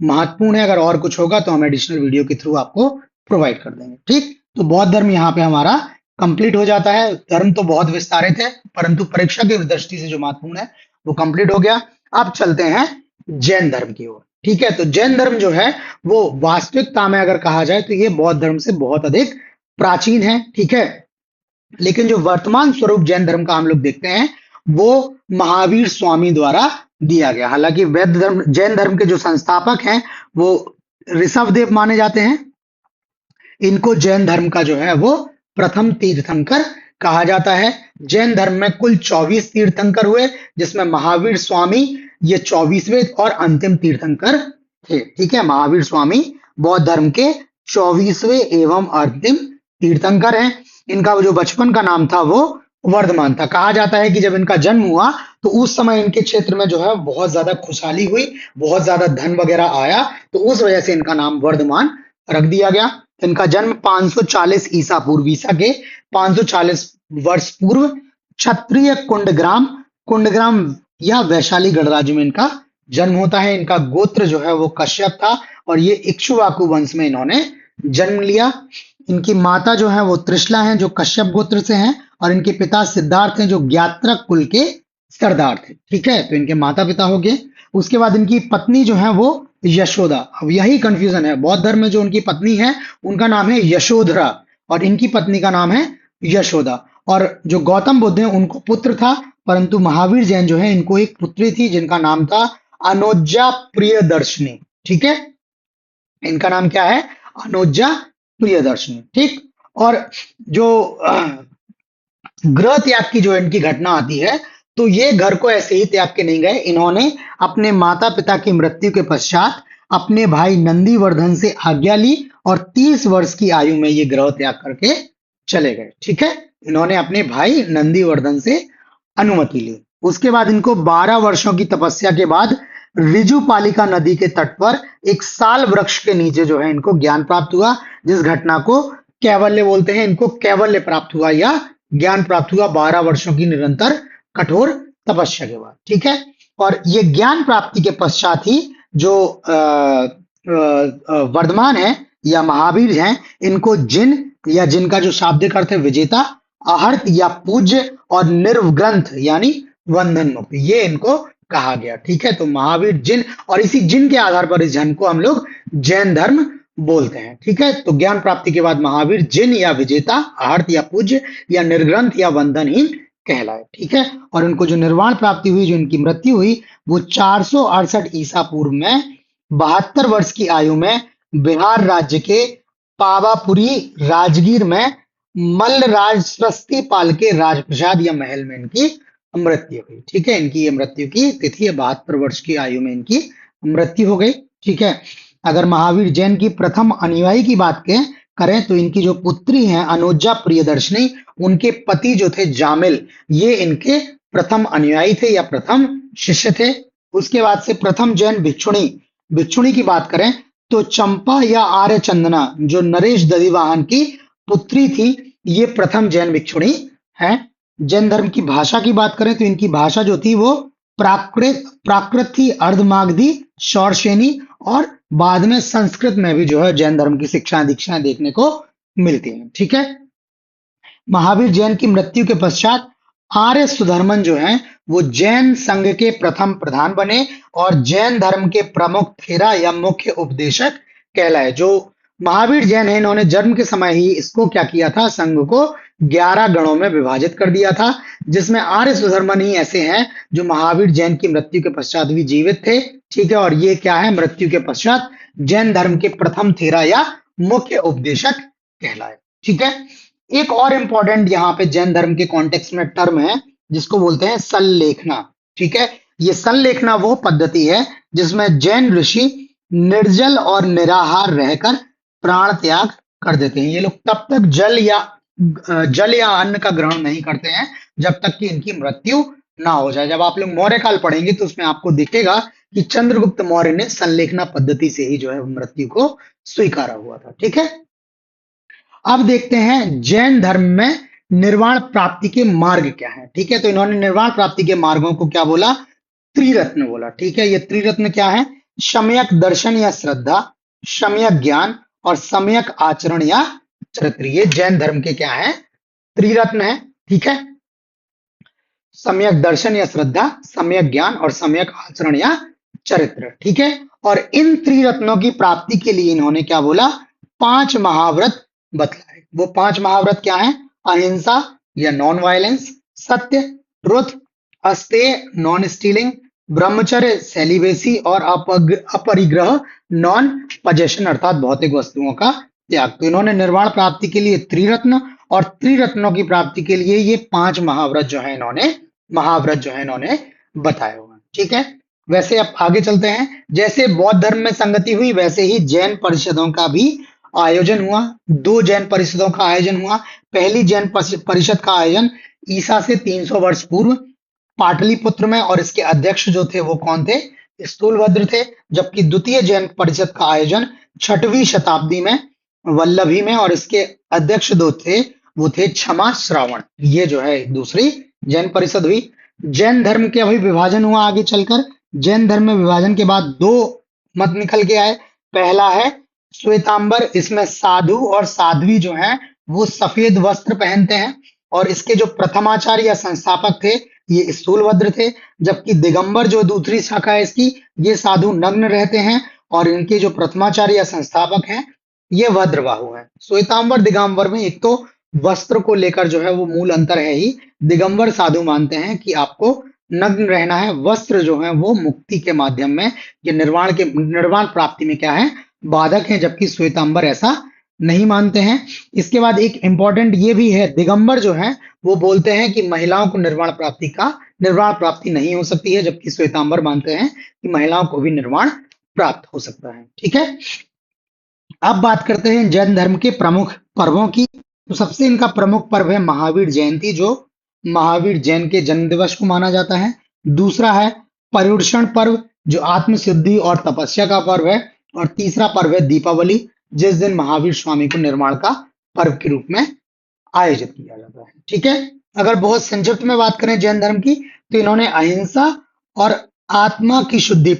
महत्वपूर्ण है। अगर और कुछ होगा तो हम एडिशनल वीडियो के थ्रू आपको प्रोवाइड कर देंगे। ठीक, तो बौद्ध धर्म यहाँ पे हमारा कंप्लीट हो जाता है। धर्म तो बहुत विस्तारित है, परंतु परीक्षा की दृष्टि से जो महत्वपूर्ण है वो कंप्लीट हो गया। अब चलते हैं जैन धर्म की ओर। ठीक है, तो जैन धर्म जो है वो वास्तविकता में अगर कहा जाए तो ये बौद्ध धर्म से बहुत अधिक प्राचीन है। ठीक है, लेकिन जो वर्तमान स्वरूप जैन धर्म का हम लोग देखते हैं वो महावीर स्वामी द्वारा दिया गया। हालांकि वैद्य धर्म जैन धर्म के जो संस्थापक हैं वो ऋषभ देव माने जाते हैं। इनको जैन धर्म का जो है वो प्रथम तीर्थंकर कहा जाता है। जैन धर्म में कुल 24 तीर्थंकर हुए, जिसमें महावीर स्वामी ये 24वें और अंतिम तीर्थंकर थे। ठीक है, महावीर स्वामी बौद्ध धर्म के 24वें एवं अंतिम तीर्थंकर हैं। इनका जो बचपन का नाम था वो वर्धमान था। कहा जाता है कि जब इनका जन्म हुआ तो उस समय इनके क्षेत्र में जो है बहुत ज्यादा खुशहाली हुई, बहुत ज्यादा धन वगैरह आया, तो उस वजह से इनका नाम वर्धमान रख दिया गया। इनका जन्म 540 ईसा पूर्व, ईसा के 540 वर्ष पूर्व क्षत्रिय कुंडग्राम या वैशाली गणराज्य में इनका जन्म होता है। इनका गोत्र जो है वो कश्यप था और ये इक्ष्वाकु वंश में इन्होंने जन्म लिया। इनकी माता जो है वो त्रिशला हैं जो कश्यप गोत्र से हैं, और इनके पिता सिद्धार्थ हैं जो ज्ञात्रक कुल के सरदार थे। ठीक है, तो इनके माता पिता हो गए। उसके बाद इनकी पत्नी जो है वो यशोदा। अब यही कंफ्यूजन है, बौद्ध धर्म में जो उनकी पत्नी है उनका नाम है यशोधरा और इनकी पत्नी का नाम है यशोदा। और जो गौतम बुद्ध है उनको पुत्र था, परंतु महावीर जैन जो है इनको एक पुत्री थी जिनका नाम था अनोज्जा प्रियदर्शनी। ठीक है, इनका नाम क्या है? अनोज्जा प्रियदर्शनी। ठीक, और जो गृह त्याग की जो इनकी घटना आती है तो ये घर को ऐसे ही त्याग के नहीं गए। इन्होंने अपने माता पिता की मृत्यु के पश्चात अपने भाई नंदीवर्धन से आज्ञा ली और 30 वर्ष की आयु में ये गृह त्याग करके चले गए। ठीक है, इन्होंने अपने भाई नंदीवर्धन से अनुमति ली। उसके बाद इनको 12 वर्षों की तपस्या के बाद ऋजुपालिका नदी के तट पर एक साल वृक्ष के नीचे जो है इनको ज्ञान प्राप्त हुआ, जिस घटना को कैवल्य बोलते हैं। इनको कैवल्य प्राप्त हुआ या ज्ञान प्राप्त हुआ 12 वर्षों की निरंतर कठोर तपस्या के बाद। ठीक है, और ये ज्ञान प्राप्ति के पश्चात ही जो वर्धमान है या महावीर हैं, इनको जिन या जिनका जो शाब्दिक अर्थ है विजेता, आहर्त या पूज्य, और निर्ग्रंथ यानी बंधन मुक्त, ये इनको कहा गया। ठीक है, तो महावीर जिन, और इसी जिन के आधार पर इस जन को हम लोग जैन धर्म बोलते हैं। ठीक है, तो ज्ञान प्राप्ति के बाद महावीर जिन या विजेता, आहर्त या पूज्य, या निर्ग्रंथ या बंधनहीन कहलाए। ठीक है, और उनको जो निर्वाण प्राप्ति हुई, जो इनकी मृत्यु हुई, वो 468 ईसा पूर्व में 72 वर्ष की आयु में बिहार राज्य के पावापुरी राजगीर में मल्लराज स्वस्ति पाल के राजप्रसाद या महल में इनकी मृत्यु हुई। ठीक है, इनकी ये मृत्यु की तिथि है, 72 वर्ष की आयु में इनकी मृत्यु हो गई। ठीक है, अगर महावीर जैन की प्रथम अनुयायी की बात करें तो इनकी जो पुत्री हैं अनोज्जा प्रियदर्शनी, उनके पति जो थे जामिल, ये इनके प्रथम अनुयायी थे या प्रथम शिष्य थे। उसके बाद से प्रथम जैन भिक्षुणी की बात करें तो चंपा या आर्य चंदना जो नरेश दधिवाहन की पुत्री थी, ये प्रथम जैन भिक्षुणी है। जैन धर्म की भाषा की बात करें तो इनकी भाषा जो थी वो प्राकृत थी, अर्धमागधी, शौरसेनी और बाद में संस्कृत में भी जो है जैन धर्म की शिक्षाएं दीक्षाएं देखने को मिलती हैं। ठीक है। महावीर जैन की मृत्यु के पश्चात आर्य सुधर्मन जो है वो जैन संघ के प्रथम प्रधान बने और जैन धर्म के प्रमुख थेरा या मुख्य उपदेशक कहलाए। जो महावीर जैन है इन्होंने जन्म के समय ही इसको क्या किया था, संघ को 11 गणों में विभाजित कर दिया था, जिसमें आर्य सुधर्मन ही ऐसे हैं जो महावीर जैन की मृत्यु के पश्चात भी जीवित थे। ठीक है। और ये क्या है, मृत्यु के पश्चात जैन धर्म के प्रथम थेरा या मुख्य उपदेशक कहलाए। ठीक है। एक और इंपॉर्टेंट यहाँ पे जैन धर्म के कॉन्टेक्स्ट में टर्म है जिसको बोलते हैं सल्लेखना। ठीक है। ये सल्लेखना वो पद्धति है जिसमें जैन ऋषि निर्जल और निराहार रहकर प्राण त्याग कर देते हैं। ये लोग तब तक जल या अन्न का ग्रहण नहीं करते हैं जब तक कि इनकी मृत्यु ना हो जाए। जब आप लोग मौर्य काल पढ़ेंगे तो उसमें आपको दिखेगा कि चंद्रगुप्त मौर्य ने सल्लेखना पद्धति से ही जो है मृत्यु को स्वीकारा हुआ था। ठीक है। अब देखते हैं जैन धर्म में निर्वाण प्राप्ति के मार्ग क्या है। ठीक है। तो इन्होंने निर्वाण प्राप्ति के मार्गों को क्या बोला, त्रिरत्न बोला। ठीक है। ये त्रिरत्न क्या है, सम्यक दर्शन या श्रद्धा, सम्यक ज्ञान और सम्यक आचरण या चरित्र। ये जैन धर्म के क्या है, त्रिरत्न है। ठीक है। सम्यक दर्शन या श्रद्धा, सम्यक ज्ञान और सम्यक आचरण या चरित्र। ठीक है। और इन त्रिरत्नों की प्राप्ति के लिए इन्होंने क्या बोला, 5 महाव्रत बतलाए। वो 5 महाव्रत क्या है, अहिंसा या नॉन वायलेंस, सत्य ट्रुथ, अस्तेय नॉन स्टीलिंग, ब्रह्मचर्य सेलिबेसी और अपरिग्रह नॉन पजेशन अर्थात भौतिक वस्तुओं का त्याग। तो इन्होंने निर्वाण प्राप्ति के लिए त्रिरत्न और त्रिरत्नों की प्राप्ति के लिए ये 5 महाव्रत जो है इन्होंने बताए हुए हैं। ठीक है। वैसे अब आगे चलते हैं। जैसे बौद्ध धर्म में संगति हुई वैसे ही जैन परिषदों का भी आयोजन हुआ। 2 जैन परिषदों का आयोजन हुआ। पहली जैन परिषद का आयोजन ईसा से 300 वर्ष पूर्व पाटलिपुत्र में, और इसके अध्यक्ष जो थे वो कौन थे, स्थूलभद्र थे। जबकि द्वितीय जैन परिषद का आयोजन 6वीं शताब्दी में वल्लभी में, और इसके अध्यक्ष जो थे वो थे क्षमा श्रावण। ये जो है दूसरी जैन परिषद हुई। जैन धर्म के अभी विभाजन हुआ आगे चलकर। जैन धर्म में विभाजन के बाद 2 मत निकल के आए। पहला है श्वेतांबर, इसमें साधु और साध्वी जो हैं वो सफेद वस्त्र पहनते हैं, और इसके जो प्रथमाचार्य या संस्थापक थे ये स्थूलभद्र थे। जबकि दिगंबर जो दूसरी शाखा है इसकी, ये साधु नग्न रहते हैं, और इनके जो प्रथमाचार्य या संस्थापक हैं ये भद्रबाहु हैं। श्वेतांबर दिगंबर में एक तो वस्त्र को लेकर जो है वो मूल अंतर है ही। दिगंबर साधु मानते हैं कि आपको नग्न रहना है, वस्त्र जो है वो मुक्ति के माध्यम में ये निर्वाण प्राप्ति में क्या है, बाधक है, जबकि श्वेतांबर ऐसा नहीं मानते हैं। इसके बाद एक इंपॉर्टेंट ये भी है, दिगंबर जो है वो बोलते हैं कि महिलाओं को निर्वाण प्राप्ति नहीं हो सकती है, जबकि श्वेतांबर मानते हैं कि महिलाओं को भी निर्वाण प्राप्त हो सकता है। ठीक है। अब बात करते हैं जैन धर्म के प्रमुख पर्वों की। तो सबसे इनका प्रमुख पर्व है महावीर जयंती, जो महावीर जैन के जन्म दिवस को माना जाता है। दूसरा है पर्युषण पर्व, जो आत्मसिद्धि और तपस्या का पर्व है। और तीसरा पर्व है दीपावली, जिस दिन महावीर स्वामी को निर्वाण का पर्व के रूप में आयोजित किया जाता है। ठीक है। अगर बहुत संक्षिप्त में बात करें जैन धर्म की, तो इन्होंने अहिंसा और आत्मा की शुद्धि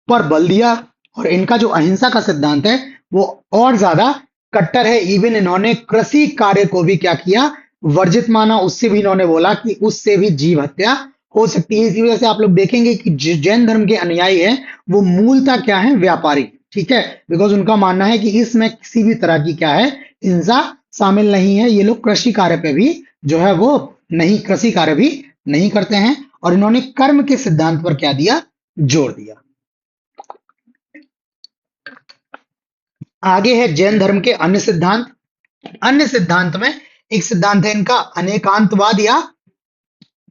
पर बल दिया, और इनका जो अहिंसा का सिद्धांत है वो और ज्यादा कट्टर है। इवन इन्होंने कृषि कार्य को भी क्या किया, वर्जित माना। उससे भी इन्होंने बोला कि उससे भी जीव हत्या हो सकती है। इसी वजह से आप लोग देखेंगे कि जैन धर्म के अनुयायी है वो मूलतः क्या है, व्यापारी। ठीक है। बिकॉज उनका मानना है कि इसमें किसी भी तरह की क्या है, हिंसा शामिल नहीं है। ये लोग कृषि कार्य पे भी जो है वो कृषि कार्य भी नहीं करते हैं, और इन्होंने कर्म के सिद्धांत पर क्या दिया, जोर दिया। आगे है जैन धर्म के अन्य सिद्धांत। अन्य सिद्धांत में एक सिद्धांत है इनका अनेकांतवाद या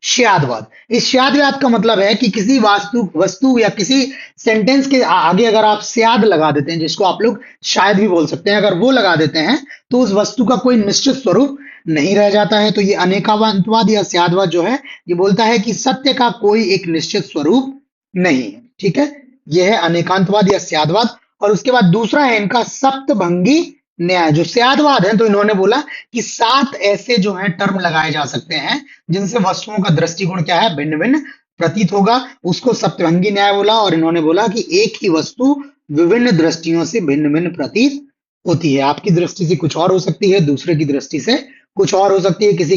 श्यादवाद। इस श्यादवाद का मतलब है कि किसी वस्तु या किसी सेंटेंस के आगे अगर आप श्याद लगा देते हैं, जिसको आप लोग शायद भी बोल सकते हैं, अगर वो लगा देते हैं तो उस वस्तु का कोई निश्चित स्वरूप नहीं रह जाता है। तो ये अनेकांतवाद या श्यादवाद जो है ये बोलता है कि सत्य का कोई एक निश्चित स्वरूप नहीं है। ठीक है। यह है अनेकांतवाद या श्यादवाद। और उसके बाद दूसरा है इनका सप्तभंगी न्याय। जो स्यादवाद है, तो इन्होंने बोला कि 7 ऐसे जो है टर्म लगाए जा सकते हैं जिनसे वस्तुओं का दृष्टिकोण क्या है, भिन्न भिन्न प्रतीत होगा। उसको सप्तभंगी न्याय बोला। और इन्होंने बोला कि एक ही वस्तु विभिन्न दृष्टियों से भिन्न भिन्न प्रतीत होती है। आपकी दृष्टि से कुछ और हो सकती है, दूसरे की दृष्टि से कुछ और हो सकती है, किसी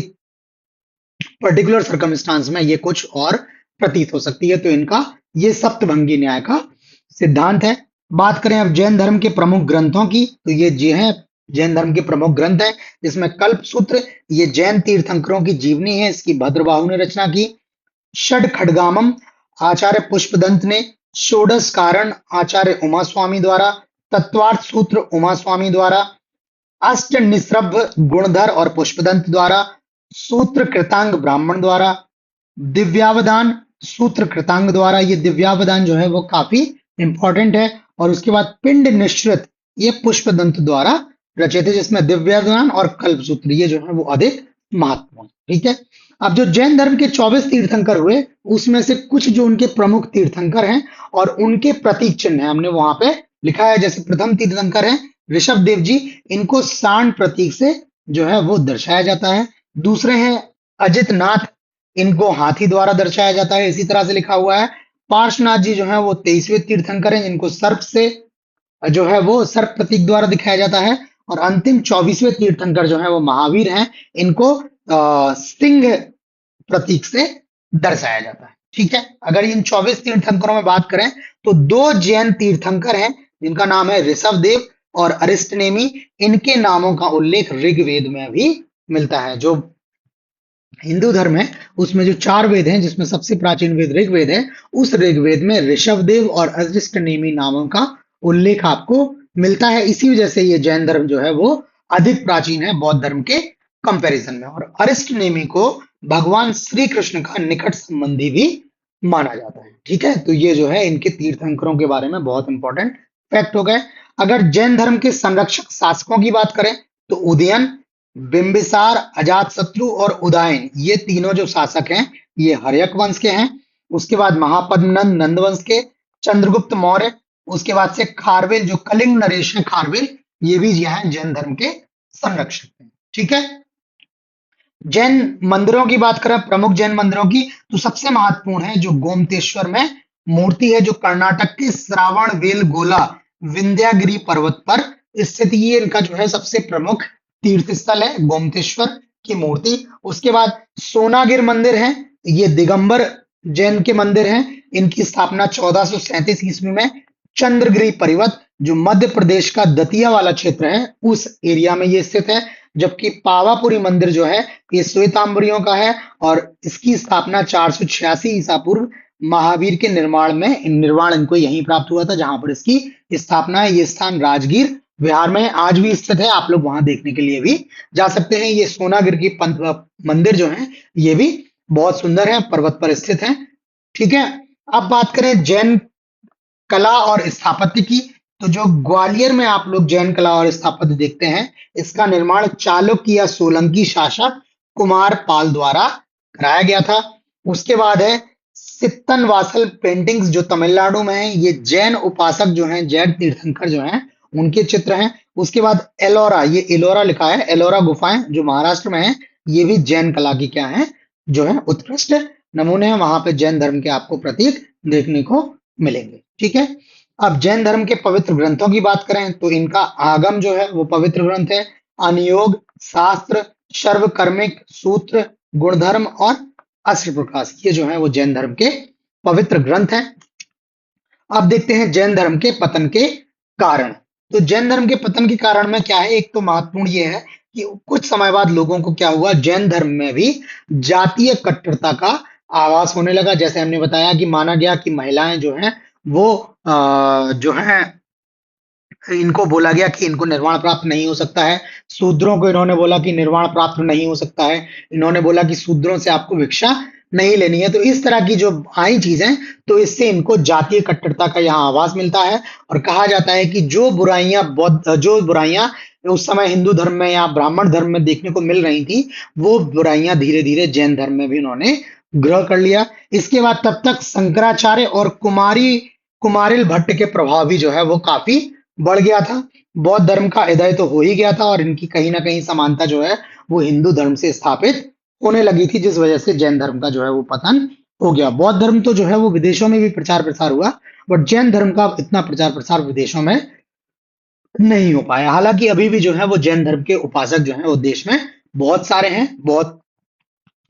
पर्टिकुलर सर्कमस्टांस में ये कुछ और प्रतीत हो सकती है। तो इनका ये सप्तभंगी न्याय का सिद्धांत है। बात करें अब जैन धर्म के प्रमुख ग्रंथों की, तो ये जी हैं जैन धर्म के प्रमुख ग्रंथ है, जिसमें कल्प सूत्र ये जैन तीर्थंकरों की जीवनी है, इसकी भद्रबाहु ने रचना की। षड खड्गामम आचार्य पुष्पदंत ने, षोडश कारण आचार्य उमा स्वामी द्वारा, तत्वार्थ सूत्र उमा स्वामी द्वारा, अष्ट निस्रभ गुणधर और पुष्पदंत द्वारा, सूत्र कृतांग ब्राह्मण द्वारा, दिव्यावदान सूत्र कृतांग द्वारा। ये दिव्यावदान जो है वो काफी इंपॉर्टेंट है। और उसके बाद पिंड निश्रित ये पुष्पदंत द्वारा रचित है, जिसमें दिव्यावदान और कल्प सूत्र ये जो है वो अधिक महत्वपूर्ण। ठीक है। अब जो जैन धर्म के 24 तीर्थंकर हुए, उसमें से कुछ जो उनके प्रमुख तीर्थंकर हैं और उनके प्रतीक चिन्ह है, हमने वहां पे लिखा है। जैसे प्रथम तीर्थंकर है ऋषभ देव जी, इनको सांड प्रतीक से जो है वो दर्शाया जाता है। दूसरे हैं अजित नाथ, इनको हाथी द्वारा दर्शाया जाता है, इसी तरह से लिखा हुआ है। पार्श्वनाथ जी जो है वो 23वें तीर्थंकर हैं, जिनको सर्प से जो है वो सर्प प्रतीक द्वारा दिखाया जाता है। और अंतिम 24वें तीर्थंकर जो है वो महावीर हैं, इनको सिंह प्रतीक से दर्शाया जाता है। ठीक है। अगर इन 24 तीर्थंकरों में बात करें, तो 2 जैन तीर्थंकर हैं जिनका नाम है ऋषभ देव और अरिष्टनेमी। इनके नामों का उल्लेख ऋग्वेद में भी मिलता है। जो हिंदू धर्म है उसमें जो 4 वेद हैं, जिसमें सबसे प्राचीन वेद ऋग्वेद है, उस ऋग्वेद में ऋषभ देव और अरिष्टनेमी नामों का उल्लेख आपको मिलता है। इसी वजह से ये जैन धर्म जो है वो अधिक प्राचीन है बौद्ध धर्म के कंपैरिजन में। और अरिष्टनेमी को भगवान श्री कृष्ण का निकट संबंधी भी माना जाता है। ठीक है। तो ये जो है इनके तीर्थंकरों के बारे में बहुत इंपॉर्टेंट फैक्ट हो गए। अगर जैन धर्म के संरक्षक शासकों की बात करें, तो उदयन, बिंबिसार, अजातशत्रु और उदयन ये तीनों जो शासक हैं ये हर्यक वंश के हैं। उसके बाद महापद्मनंद नंद वंश के, चंद्रगुप्त मौर्य, उसके बाद से खारवेल जो कलिंग नरेश है खारवेल, ये भी यह है जैन धर्म के संरक्षक हैं। ठीक है। जैन मंदिरों की बात करें, प्रमुख जैन मंदिरों की, तो सबसे महत्वपूर्ण है जो गोमतेश्वर में मूर्ति है, जो कर्नाटक के श्रावण वेल गोला विंध्यागिरी पर्वत पर स्थित। ये इनका जो है सबसे प्रमुख तीर्थ स्थल है, गोमतेश्वर की मूर्ति। उसके बाद सोनागिर मंदिर है, ये दिगंबर जैन के मंदिर हैं। इनकी स्थापना 1437 ईस्वी में चंद्रगिरी पर्वत जो मध्य प्रदेश का दतिया वाला क्षेत्र है उस एरिया में ये स्थित है। जबकि पावापुरी मंदिर जो है ये श्वेतांबरियों का है और इसकी स्थापना 486 ईसा पूर्व महावीर के निर्माण इनको यहीं प्राप्त हुआ था, जहां पर इसकी स्थापना है। ये स्थान राजगीर बिहार में आज भी स्थित है, आप लोग वहां देखने के लिए भी जा सकते हैं। ये सोनागिर की मंदिर जो है ये भी बहुत सुंदर है, पर्वत पर स्थित है। ठीक है। अब बात करें जैन कला और स्थापत्य की, तो जो ग्वालियर में आप लोग जैन कला और स्थापत्य देखते हैं, इसका निर्माण चालुक्य या सोलंकी शासक कुमार पाल द्वारा कराया गया था। उसके बाद है सित्तन वासल पेंटिंग्स जो तमिलनाडु में है, ये जैन उपासक जो हैं, जैन तीर्थंकर जो हैं, उनके चित्र हैं। उसके बाद एलोरा, ये एलोरा लिखा है, एलोरा गुफाएं जो महाराष्ट्र में है, ये भी जैन कला की क्या है, जो है उत्कृष्ट नमूने हैं। वहां पे जैन धर्म के आपको प्रतीक देखने को मिलेंगे। ठीक है। अब जैन धर्म के पवित्र ग्रंथों की बात करें, तो इनका आगम जो है वो पवित्र ग्रंथ है, अनियोग, शास्त्र, सर्वकर्मिक, सूत्र, गुणधर्म और अस्त्र प्रकाश, ये जो है वो जैन धर्म के पवित्र ग्रंथ हैं। अब देखते हैं जैन धर्म के पतन के कारण। तो जैन धर्म के पतन के कारण में क्या है, एक तो महत्वपूर्ण ये है कि कुछ समय बाद लोगों को क्या हुआ, जैन धर्म में भी जातीय कट्टरता का आभास होने लगा। जैसे हमने बताया कि माना गया कि महिलाएं जो हैं वो जो है इनको बोला गया कि इनको निर्वाण प्राप्त नहीं हो सकता है। शूद्रों को इन्होंने बोला कि निर्वाण प्राप्त नहीं हो सकता है। इन्होंने बोला कि शूद्रों से आपको भिक्षा नहीं लेनी है। तो इस तरह की जो आई चीजें, तो इससे इनको जातीय कट्टरता का यहाँ आभास मिलता है। और कहा जाता है कि जो बुराइयां उस समय हिंदू धर्म में या ब्राह्मण धर्म में देखने को मिल रही थी, वो बुराइयां धीरे धीरे जैन धर्म में भी इन्होंने ग्रह कर लिया। इसके बाद तब तक शंकराचार्य और कुमारिल भट्ट के प्रभाव भी जो है वो काफी बढ़ गया था। बौद्ध धर्म का उदय तो हो ही गया था और इनकी कहीं ना कहीं समानता जो है वो हिंदू धर्म से स्थापित होने लगी थी, जिस वजह से जैन धर्म का जो है वो पतन हो गया। बौद्ध धर्म तो जो है वो विदेशों में भी प्रचार प्रसार हुआ, बट जैन धर्म का इतना प्रचार प्रसार विदेशों में नहीं हो पाया। हालांकि अभी भी जो है वो जैन धर्म के उपासक जो है वो देश में बहुत सारे हैं, बहुत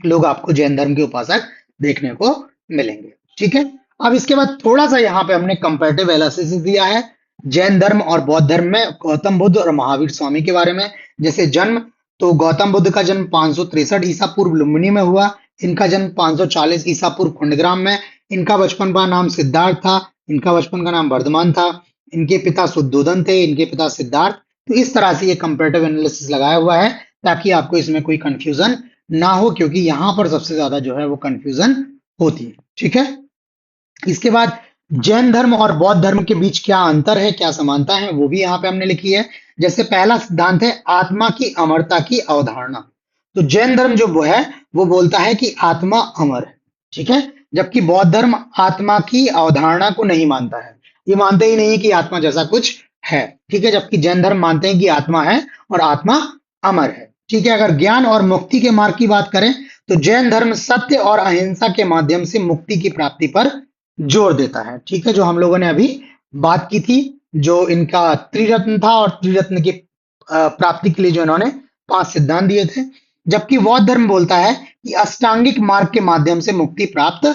लोग आपको जैन धर्म के उपासक देखने को मिलेंगे। ठीक है, अब इसके बाद थोड़ा सा यहाँ पे हमने कंपैरेटिव एनालिसिस दिया है जैन धर्म और बौद्ध धर्म में गौतम बुद्ध और महावीर स्वामी के बारे में। जैसे जन्म, तो गौतम बुद्ध का जन्म 563 ईसा पूर्व लुम्बिनी में हुआ। इनका जन्म 540 ईसा पूर्व कुंडग्राम में। इनका बचपन का नाम सिद्धार्थ था। इनका बचपन का नाम वर्धमान था। इनके पिता शुद्धोदन थे, इनके पिता सिद्धार्थ। तो इस तरह से ये कंपैरेटिव एनालिसिस लगाया हुआ है ताकि आपको इसमें कोई कंफ्यूजन ना हो, क्योंकि यहां पर सबसे ज्यादा जो है वो कंफ्यूजन होती है। ठीक है, इसके बाद जैन धर्म और बौद्ध धर्म के बीच क्या अंतर है, क्या समानता है, वो भी यहाँ पे हमने लिखी है। जैसे पहला सिद्धांत है आत्मा की अमरता की अवधारणा। तो जैन धर्म जो वो है वो बोलता है कि आत्मा अमर है। ठीक है, जबकि बौद्ध धर्म आत्मा की अवधारणा को नहीं मानता है। ये मानते ही नहीं कि आत्मा जैसा कुछ है। ठीक है, जबकि जैन धर्म मानते हैं कि आत्मा है और आत्मा अमर है। ठीक है, अगर ज्ञान और मुक्ति के मार्ग की बात करें तो जैन धर्म सत्य और अहिंसा के माध्यम से मुक्ति की प्राप्ति पर जोर देता है। ठीक है, जो हम लोगों ने अभी बात की थी, जो इनका त्रिरत्न था और त्रिरत्न की प्राप्ति के लिए जो इन्होंने 5 सिद्धांत दिए थे। जबकि बौद्ध धर्म बोलता है कि अष्टांगिक मार्ग के माध्यम से मुक्ति प्राप्त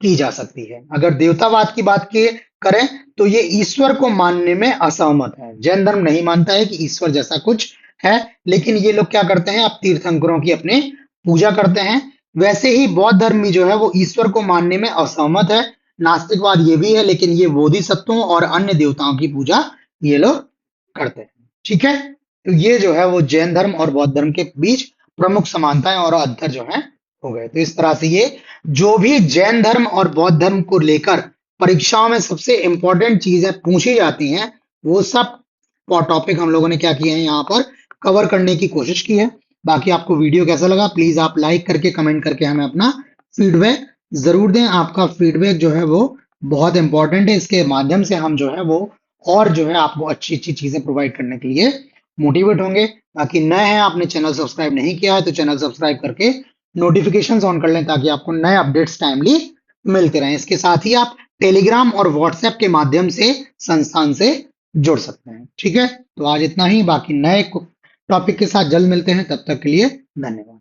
की जा सकती है। अगर देवतावाद की बात की करें तो ये ईश्वर को मानने में असहमत है। जैन धर्म नहीं मानता है कि ईश्वर जैसा कुछ है, लेकिन ये लोग क्या करते हैं, अब तीर्थंकरों की अपने पूजा करते हैं। वैसे ही बौद्ध धर्म भी जो है वो ईश्वर को मानने में असहमत है। नास्तिकवाद ये भी है, लेकिन ये बोधिसत्वों और अन्य देवताओं की पूजा ये लोग करते हैं। ठीक है, तो ये जो है वो जैन धर्म और बौद्ध धर्म के बीच प्रमुख समानताएं और अंतर जो है हो गए। तो इस तरह से ये जो भी जैन धर्म और बौद्ध धर्म को लेकर परीक्षाओं में सबसे इंपॉर्टेंट चीजें पूछी जाती हैं, वो सब टॉपिक हम लोगों ने क्या किए हैं यहाँ पर कवर करने की कोशिश की है। बाकी आपको वीडियो कैसा लगा प्लीज आप लाइक करके कमेंट करके हमें अपना फीडबैक जरूर दें। आपका फीडबैक जो है वो बहुत इंपॉर्टेंट है। इसके माध्यम से हम जो है वो और जो है आपको अच्छी अच्छी चीजें प्रोवाइड करने के लिए मोटिवेट होंगे। बाकी नए हैं, आपने चैनल सब्सक्राइब नहीं किया है तो चैनल सब्सक्राइब करके नोटिफिकेशंस ऑन कर लें ताकि आपको नए अपडेट्स टाइमली मिलते रहें। इसके साथ ही आप टेलीग्राम और व्हाट्सएप के माध्यम से संस्थान से जुड़ सकते हैं। ठीक है, तो आज इतना ही। बाकी नए टॉपिक के साथ जल्द मिलते हैं, तब तक के लिए धन्यवाद।